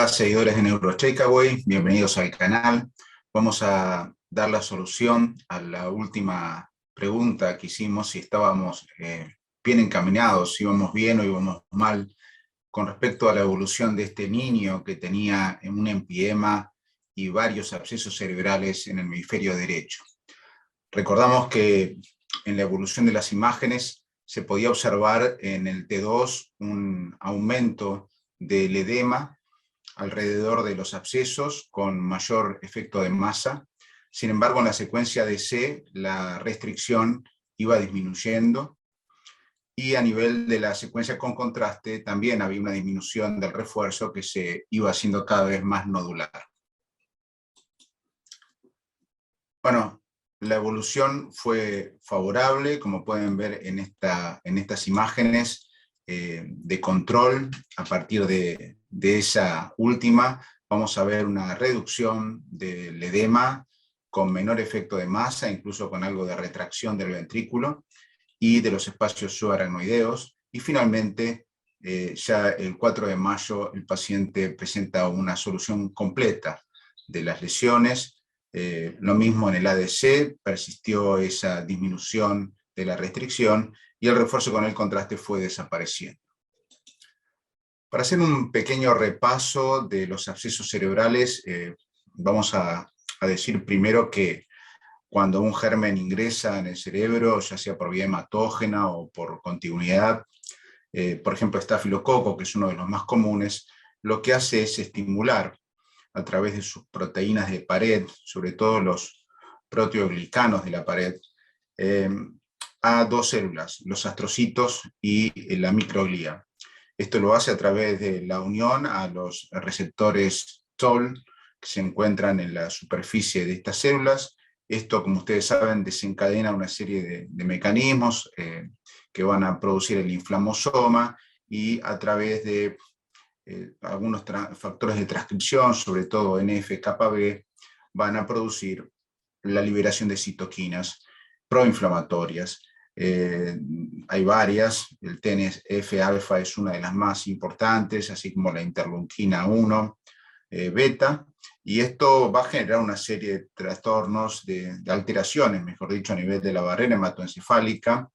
Hola, seguidores de NeuroTakeaway, bienvenidos al canal. Vamos a dar la solución a la última pregunta que hicimos, si estábamos bien encaminados, si íbamos bien o íbamos mal, con respecto a la evolución de este niño que tenía un empiema y varios abscesos cerebrales en el hemisferio derecho. Recordamos que en la evolución de las imágenes se podía observar en el T2 un aumento del edema alrededor de los abscesos con mayor efecto de masa. Sin embargo, en la secuencia de C, la restricción iba disminuyendo y a nivel de la secuencia con contraste también había una disminución del refuerzo que se iba haciendo cada vez más nodular. Bueno, la evolución fue favorable, como pueden ver en estas imágenes de control. A partir de esa última vamos a ver una reducción del edema con menor efecto de masa, incluso con algo de retracción del ventrículo y de los espacios subaracnoideos. Y finalmente, ya el 4 de mayo, el paciente presenta una solución completa de las lesiones. Lo mismo en el ADC, persistió esa disminución de la restricción y el refuerzo con el contraste fue desapareciendo. Para hacer un pequeño repaso de los abscesos cerebrales, vamos a decir primero que cuando un germen ingresa en el cerebro, ya sea por vía hematógena o por continuidad, por ejemplo, estafilococo, que es uno de los más comunes, lo que hace es estimular a través de sus proteínas de pared, sobre todo los proteoglicanos de la pared, a dos células, los astrocitos y la microglía. Esto lo hace a través de la unión a los receptores TOL que se encuentran en la superficie de estas células. Esto, como ustedes saben, desencadena una serie de mecanismos que van a producir el inflamosoma y a través de algunos factores de transcripción, sobre todo NF-κB, van a producir la liberación de citoquinas proinflamatorias. Hay varias, el TNF-alfa es una de las más importantes, así como la interleuquina 1, beta, y esto va a generar una serie de trastornos, de alteraciones, mejor dicho, a nivel de la barrera hematoencefálica,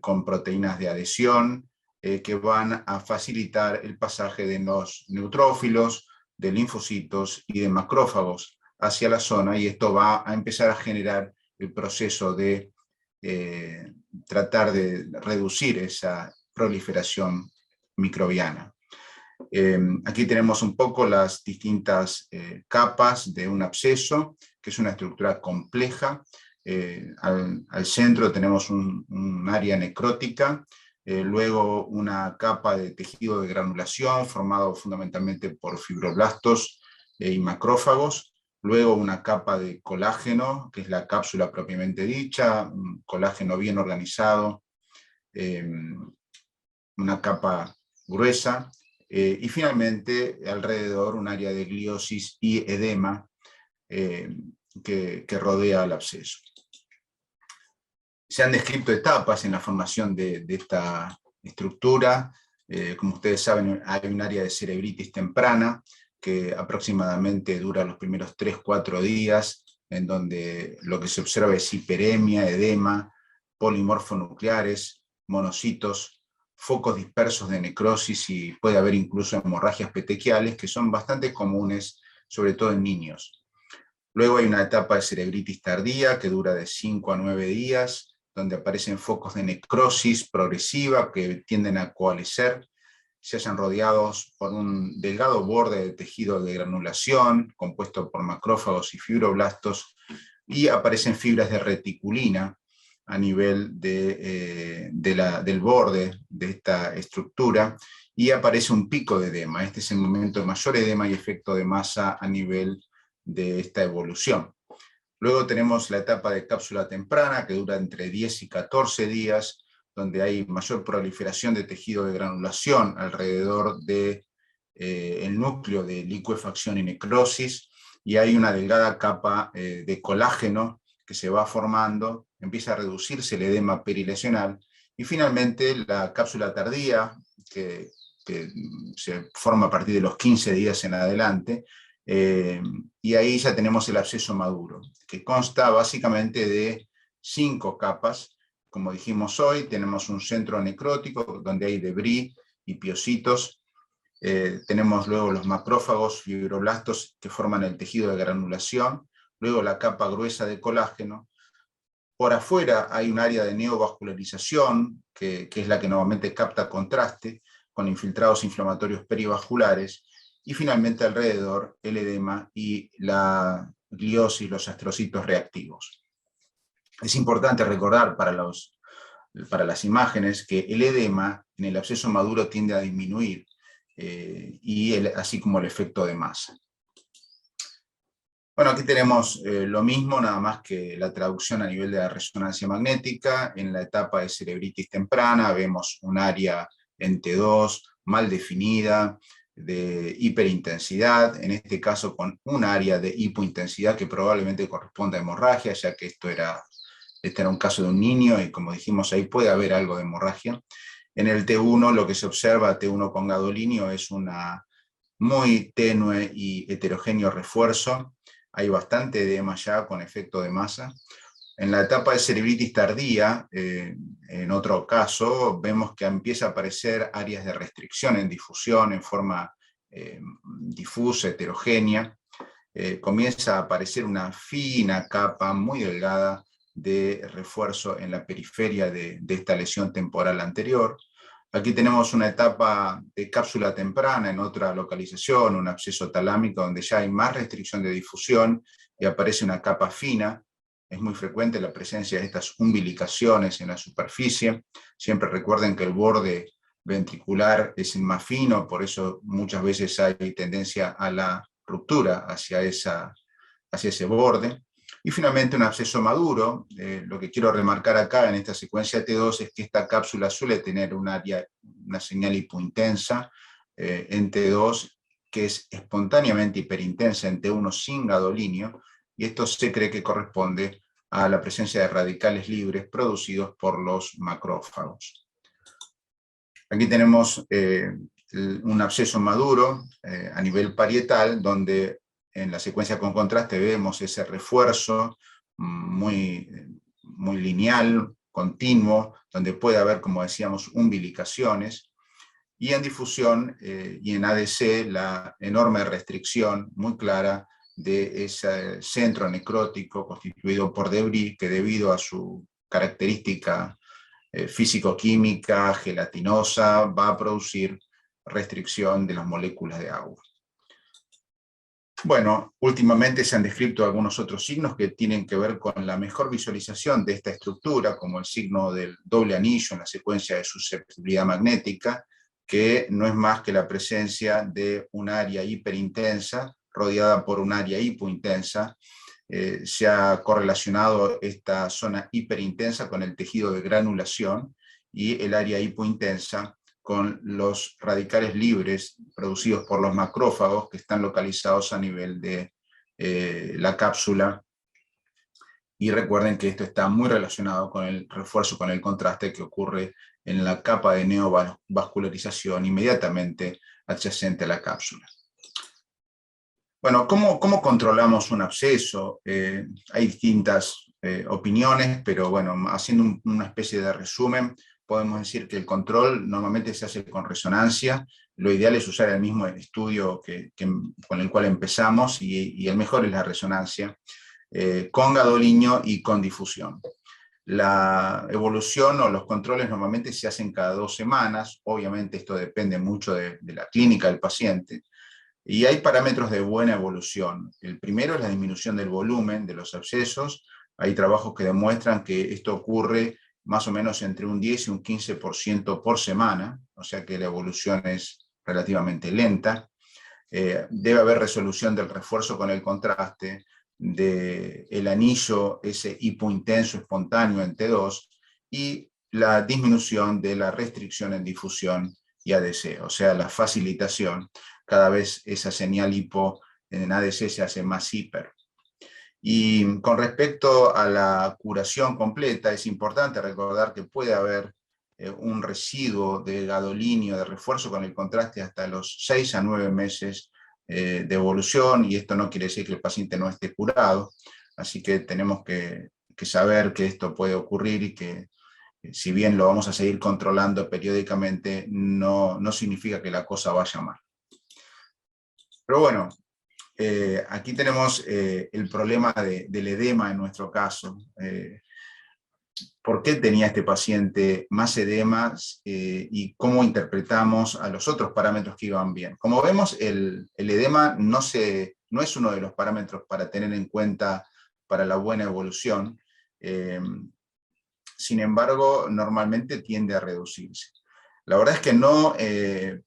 con proteínas de adhesión, que van a facilitar el pasaje de los neutrófilos, de linfocitos y de macrófagos hacia la zona, y esto va a empezar a generar el proceso de tratar de reducir esa proliferación microbiana. Aquí tenemos un poco las distintas capas de un absceso, que es una estructura compleja. Al centro tenemos un área necrótica, luego una capa de tejido de granulación formado fundamentalmente por fibroblastos y macrófagos, luego una capa de colágeno, que es la cápsula propiamente dicha, un colágeno bien organizado, una capa gruesa, y finalmente alrededor un área de gliosis y edema que rodea al absceso. Se han descrito etapas en la formación de esta estructura. Como ustedes saben, hay un área de cerebritis temprana que aproximadamente dura los primeros 3-4 días, en donde lo que se observa es hiperemia, edema, polimorfonucleares, monocitos, focos dispersos de necrosis y puede haber incluso hemorragias petequiales, que son bastante comunes, sobre todo en niños. Luego hay una etapa de cerebritis tardía que dura de 5 a 9 días, donde aparecen focos de necrosis progresiva que tienden a coalescer, se hallan rodeados por un delgado borde de tejido de granulación, compuesto por macrófagos y fibroblastos, y aparecen fibras de reticulina a nivel del borde de esta estructura, y aparece un pico de edema. Este es el momento de mayor edema y efecto de masa a nivel de esta evolución. Luego tenemos la etapa de cápsula temprana, que dura entre 10 y 14 días, donde hay mayor proliferación de tejido de granulación alrededor del núcleo de licuefacción y necrosis, y hay una delgada capa de colágeno que se va formando, empieza a reducirse el edema perilesional, y finalmente la cápsula tardía, que que se forma a partir de los 15 días en adelante, y ahí ya tenemos el absceso maduro, que consta básicamente de 5 capas. Como dijimos hoy, tenemos un centro necrótico donde hay debris y piocitos. Tenemos luego los macrófagos, fibroblastos que forman el tejido de granulación, luego la capa gruesa de colágeno. Por afuera hay un área de neovascularización, que es la que normalmente capta contraste, con infiltrados inflamatorios perivasculares, y finalmente alrededor el edema y la gliosis, los astrocitos reactivos. Es importante recordar para las imágenes que el edema en el absceso maduro tiende a disminuir, así como el efecto de masa. Bueno, aquí tenemos lo mismo, nada más que la traducción a nivel de la resonancia magnética. En la etapa de cerebritis temprana vemos un área en T2 mal definida, de hiperintensidad, en este caso con un área de hipointensidad que probablemente corresponde a hemorragia, ya que este era un caso de un niño y, como dijimos, ahí puede haber algo de hemorragia. En el T1 lo que se observa, T1 con gadolinio, es una muy tenue y heterogéneo refuerzo. Hay bastante edema ya con efecto de masa. En la etapa de cerebritis tardía, en otro caso, vemos que empieza a aparecer áreas de restricción en difusión en forma difusa, heterogénea. Comienza a aparecer una fina capa muy delgada de refuerzo en la periferia de esta lesión temporal anterior. Aquí tenemos una etapa de cápsula temprana en otra localización, un absceso talámico donde ya hay más restricción de difusión y aparece una capa fina. Es muy frecuente la presencia de estas umbilicaciones en la superficie. Siempre recuerden que el borde ventricular es el más fino, por eso muchas veces hay tendencia a la ruptura hacia ese borde. Y finalmente un absceso maduro. Lo que quiero remarcar acá en esta secuencia T2 es que esta cápsula suele tener una señal hipointensa en T2, que es espontáneamente hiperintensa en T1 sin gadolinio, y esto se cree que corresponde a la presencia de radicales libres producidos por los macrófagos. Aquí tenemos un absceso maduro a nivel parietal, donde en la secuencia con contraste vemos ese refuerzo muy lineal, continuo, donde puede haber, como decíamos, umbilicaciones, y en difusión y en ADC la enorme restricción muy clara de ese centro necrótico constituido por debris, que debido a su característica físico-química, gelatinosa, va a producir restricción de las moléculas de agua. Bueno, últimamente se han descrito algunos otros signos que tienen que ver con la mejor visualización de esta estructura, como el signo del doble anillo en la secuencia de susceptibilidad magnética, que no es más que la presencia de un área hiperintensa rodeada por un área hipointensa. Se ha correlacionado esta zona hiperintensa con el tejido de granulación y el área hipointensa con los radicales libres producidos por los macrófagos que están localizados a nivel de la cápsula. Y recuerden que esto está muy relacionado con el refuerzo, con el contraste que ocurre en la capa de neovascularización inmediatamente adyacente a la cápsula. Bueno, ¿cómo controlamos un absceso? Hay distintas opiniones, pero bueno, haciendo una especie de resumen, podemos decir que el control normalmente se hace con resonancia. Lo ideal es usar el mismo estudio con el cual empezamos, y el mejor es la resonancia, con gadolinio y con difusión. La evolución o los controles normalmente se hacen cada 2 semanas. Obviamente esto depende mucho de la clínica del paciente. Y hay parámetros de buena evolución. El primero es la disminución del volumen de los abscesos. Hay trabajos que demuestran que esto ocurre más o menos entre un 10 y un 15% por semana, o sea que la evolución es relativamente lenta. Debe haber resolución del refuerzo con el contraste, del anillo ese hipointenso espontáneo en T2, y la disminución de la restricción en difusión y ADC, o sea, la facilitación. Cada vez esa señal hipo en ADC se hace más hiper. Y con respecto a la curación completa, es importante recordar que puede haber un residuo de gadolinio, de refuerzo con el contraste hasta los 6 a 9 meses de evolución, y esto no quiere decir que el paciente no esté curado, así que tenemos que saber que esto puede ocurrir y que si bien lo vamos a seguir controlando periódicamente, no significa que la cosa vaya mal. Pero bueno, aquí tenemos el problema del edema en nuestro caso. ¿Por qué tenía este paciente más edemas y cómo interpretamos a los otros parámetros que iban bien? Como vemos, el edema no es uno de los parámetros para tener en cuenta para la buena evolución. Sin embargo, normalmente tiende a reducirse. La verdad es que no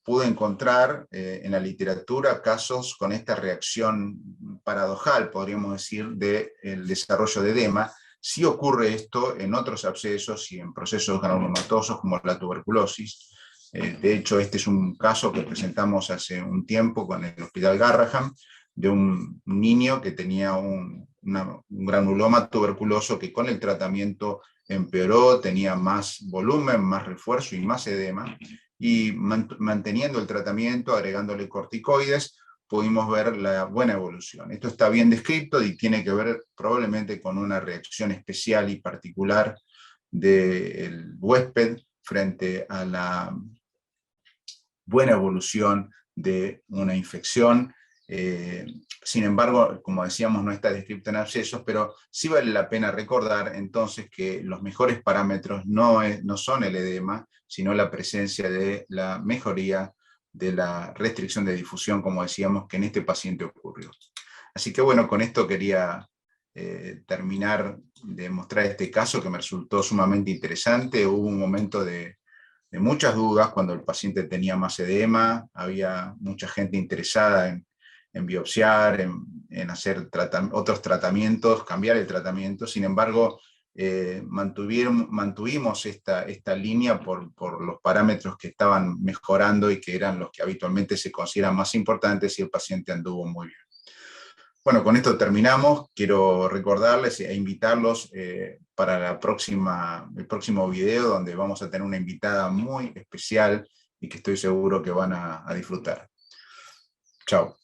pude encontrar en la literatura casos con esta reacción paradojal, podríamos decir, del desarrollo de edema. Sí ocurre esto en otros abscesos y en procesos granulomatosos como la tuberculosis. De hecho, este es un caso que presentamos hace un tiempo con el Hospital Garrahan, de un niño que tenía un granuloma tuberculoso que con el tratamiento empeoró, tenía más volumen, más refuerzo y más edema, y manteniendo el tratamiento, agregándole corticoides, pudimos ver la buena evolución. Esto está bien descrito y tiene que ver probablemente con una reacción especial y particular del huésped frente a la buena evolución de una infección. Sin embargo, como decíamos, no está descrito en abscesos, pero sí vale la pena recordar entonces que los mejores parámetros no son el edema, sino la presencia de la mejoría de la restricción de difusión, como decíamos, que en este paciente ocurrió. Así que bueno, con esto quería terminar de mostrar este caso que me resultó sumamente interesante. Hubo un momento de muchas dudas cuando el paciente tenía más edema, había mucha gente interesada en biopsiar, en hacer otros tratamientos, cambiar el tratamiento. Sin embargo, mantuvimos esta línea por los parámetros que estaban mejorando y que eran los que habitualmente se consideran más importantes, y el paciente anduvo muy bien. Bueno, con esto terminamos. Quiero recordarles e invitarlos para el próximo video, donde vamos a tener una invitada muy especial y que estoy seguro que van a disfrutar. Chao.